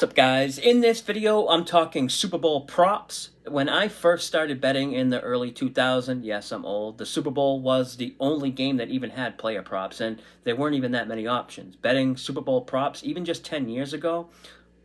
What's up, guys? In this video, I'm talking Super Bowl props. When I first started betting in the early 2000s, yes, I'm old, the Super Bowl was the only game that even had player props, and there weren't even that many options. Betting Super Bowl props, even just 10 years ago,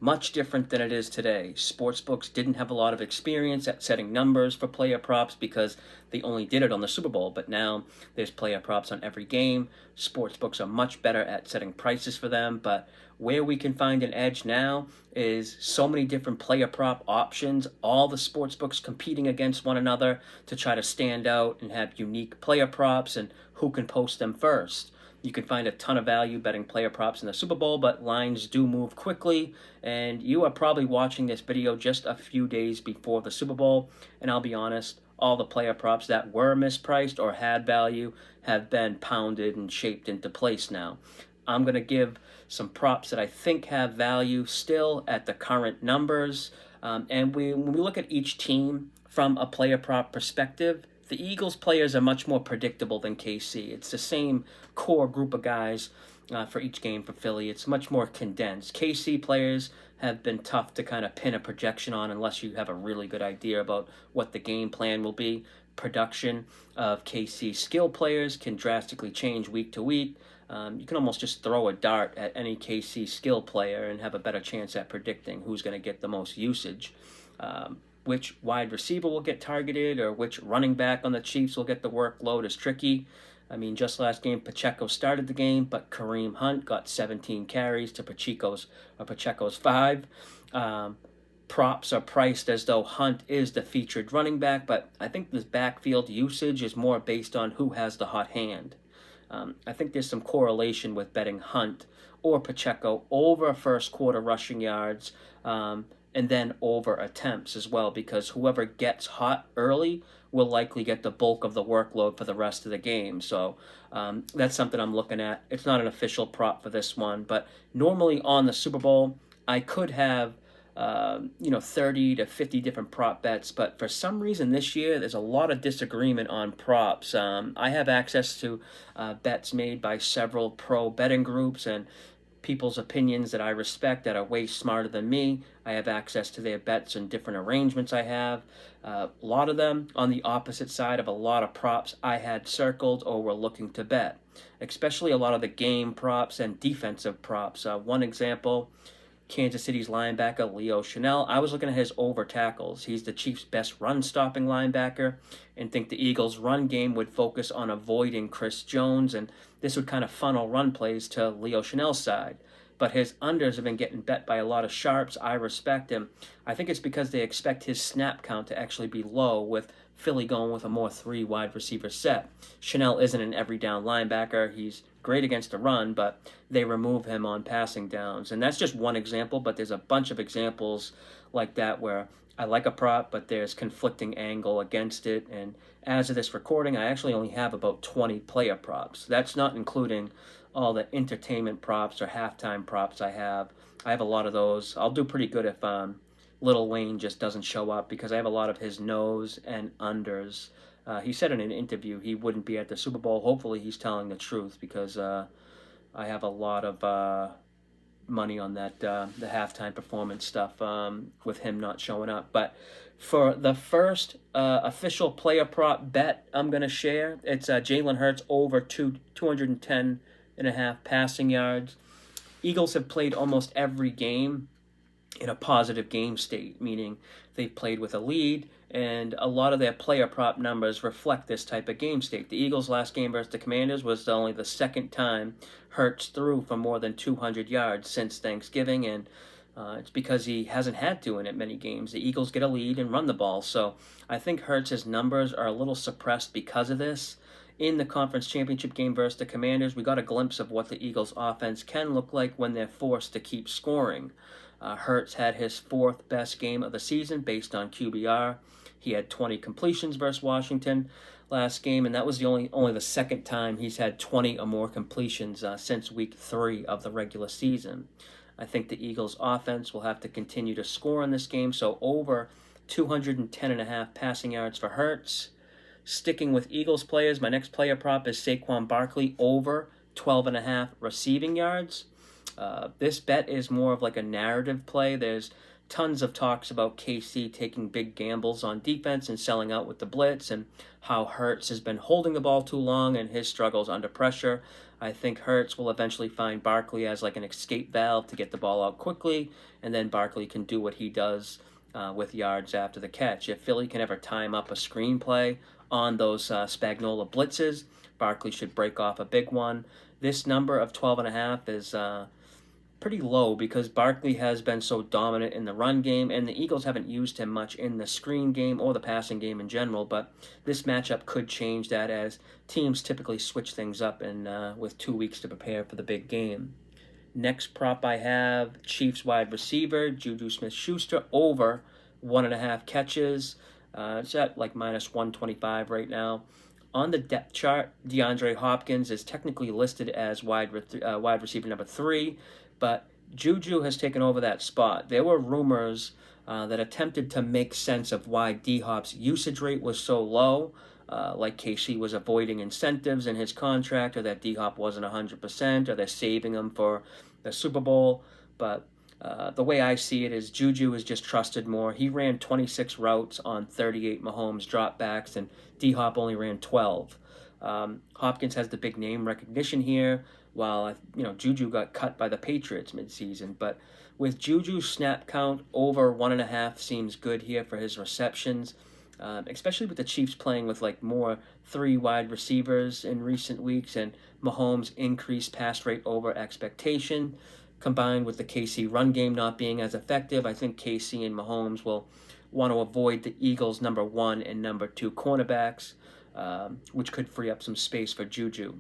much different than it is today. Sportsbooks didn't have a lot of experience at setting numbers for player props because they only did it on the Super Bowl, but now there's player props on every game. Sportsbooks are much better at setting prices for them, but where we can find an edge now is so many different player prop options, all the sportsbooks competing against one another to try to stand out and have unique player props and who can post them first. You can find a ton of value betting player props in the Super Bowl, but lines do move quickly, and you are probably watching this video just a few days before the Super Bowl, and I'll be honest, all the player props that were mispriced or had value have been pounded and shaped into place now. I'm going to give some props that I think have value still at the current numbers, and when we look at each team from a player prop perspective, the Eagles players are much more predictable than KC. It's the same core group of guys for each game for Philly. It's much more condensed. KC players have been tough to kind of pin a projection on unless you have a really good idea about what the game plan will be. Production of KC skill players can drastically change week to week. You can almost just throw a dart at any KC skill player and have a better chance at predicting who's going to get the most usage. Which wide receiver will get targeted or which running back on the Chiefs will get the workload is tricky. I mean, just last game, Pacheco started the game, but Kareem Hunt got 17 carries to Pacheco's 5. Props are priced as though Hunt is the featured running back, but I think this backfield usage is more based on who has the hot hand. I think there's some correlation with betting Hunt or Pacheco over first quarter rushing yards, and then over attempts as well, because whoever gets hot early will likely get the bulk of the workload for the rest of the game. So that's something I'm looking at. It's not an official prop for this one, but normally on the Super Bowl, I could have 30 to 50 different prop bets, but for some reason this year there's a lot of disagreement on props. I have access to bets made by several pro betting groups and people's opinions that I respect that are way smarter than me. I have access to their bets and different arrangements I have. A lot of them on the opposite side of a lot of props I had circled or were looking to bet, especially a lot of the game props and defensive props. One example, Kansas City's linebacker, Leo Chenal. I was looking at his over tackles. He's the Chiefs' best run-stopping linebacker, and think the Eagles' run game would focus on avoiding Chris Jones, and this would kind of funnel run plays to Leo Chenal's side. But his unders have been getting bet by a lot of sharps. I respect him. I think it's because they expect his snap count to actually be low, with Philly going with a more 3 wide receiver set. Chenal isn't an every down linebacker. He's great against the run, but they remove him on passing downs. And that's just one example, but there's a bunch of examples like that where I like a prop, but there's conflicting angle against it. And as of this recording, I actually only have about 20 player props. That's not including all the entertainment props or halftime props I have. I have a lot of those. I'll do pretty good if Lil Wayne just doesn't show up, because I have a lot of his nose and unders. He said in an interview he wouldn't be at the Super Bowl. Hopefully he's telling the truth, because I have a lot of money on that the halftime performance stuff with him not showing up. But for the first official player prop bet I'm going to share, it's Jalen Hurts over 210.5 passing yards. Eagles have played almost every game in a positive game state, meaning they've played with a lead, and a lot of their player prop numbers reflect this type of game state. The Eagles' last game versus the Commanders was only the second time Hurts threw for more than 200 yards since Thanksgiving, and it's because he hasn't had to in it many games. The Eagles get a lead and run the ball, so I think Hurts' numbers are a little suppressed because of this. In the conference championship game versus the Commanders, we got a glimpse of what the Eagles' offense can look like when they're forced to keep scoring. Hurts had his 4th best game of the season based on QBR. He had 20 completions versus Washington last game, and that was only the second time he's had 20 or more completions since week 3 of the regular season. I think the Eagles' offense will have to continue to score in this game, so over 210.5 passing yards for Hurts. Sticking with Eagles players, my next player prop is Saquon Barkley over 12.5 receiving yards. This bet is more of like a narrative play. There's tons of talks about KC taking big gambles on defense and selling out with the blitz, and how Hurts has been holding the ball too long and his struggles under pressure. I think Hurts will eventually find Barkley as like an escape valve to get the ball out quickly, and then Barkley can do what he does with yards after the catch. If Philly can ever time up a screenplay on those Spagnuolo blitzes, Barkley should break off a big one. This number of 12.5 is pretty low because Barkley has been so dominant in the run game, and the Eagles haven't used him much in the screen game or the passing game in general. But this matchup could change that, as teams typically switch things up and with 2 weeks to prepare for the big game. Next prop I have Chiefs wide receiver Juju Smith-Schuster over 1.5 catches. It's at like minus 125 right now. On the depth chart, DeAndre Hopkins is technically listed as wide receiver number 3, but Juju has taken over that spot. There were rumors that attempted to make sense of why D-Hop's usage rate was so low, like KC was avoiding incentives in his contract, or that D-Hop wasn't 100%, or they're saving him for the Super Bowl. But the way I see it is Juju is just trusted more. He ran 26 routes on 38 Mahomes dropbacks, and D-Hop only ran 12. Hopkins has the big name recognition here, while Juju got cut by the Patriots midseason. But with Juju's snap count, over 1.5 seems good here for his receptions, especially with the Chiefs playing with like more 3 wide receivers in recent weeks, and Mahomes' increased pass rate over expectation, combined with the KC run game not being as effective. I think KC and Mahomes will want to avoid the Eagles' number 1 and number 2 cornerbacks, which could free up some space for Juju.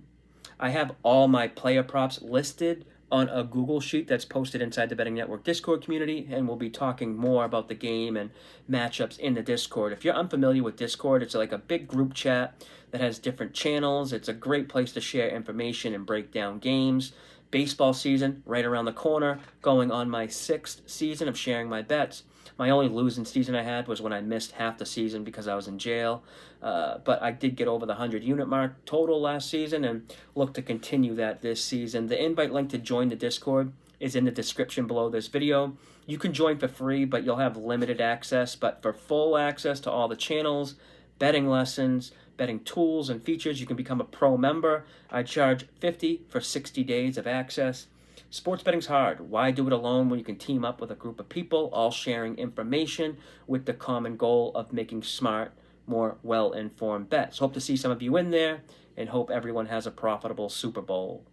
I have all my player props listed on a Google sheet that's posted inside the Betting Network Discord community, and we'll be talking more about the game and matchups in the Discord. If you're unfamiliar with Discord, it's like a big group chat that has different channels. It's a great place to share information and break down games. Baseball season right around the corner, going on my 6th season of sharing my bets. My only losing season I had was when I missed half the season because I was in jail. But I did get over the 100-unit mark total last season and look to continue that this season. The invite link to join the Discord is in the description below this video. You can join for free, but you'll have limited access. But for full access to all the channels, betting lessons, betting tools and features, you can become a pro member. I charge $50 for 60 days of access. Sports betting's hard. Why do it alone when you can team up with a group of people, all sharing information with the common goal of making smart, more well-informed bets? Hope to see some of you in there, and hope everyone has a profitable Super Bowl.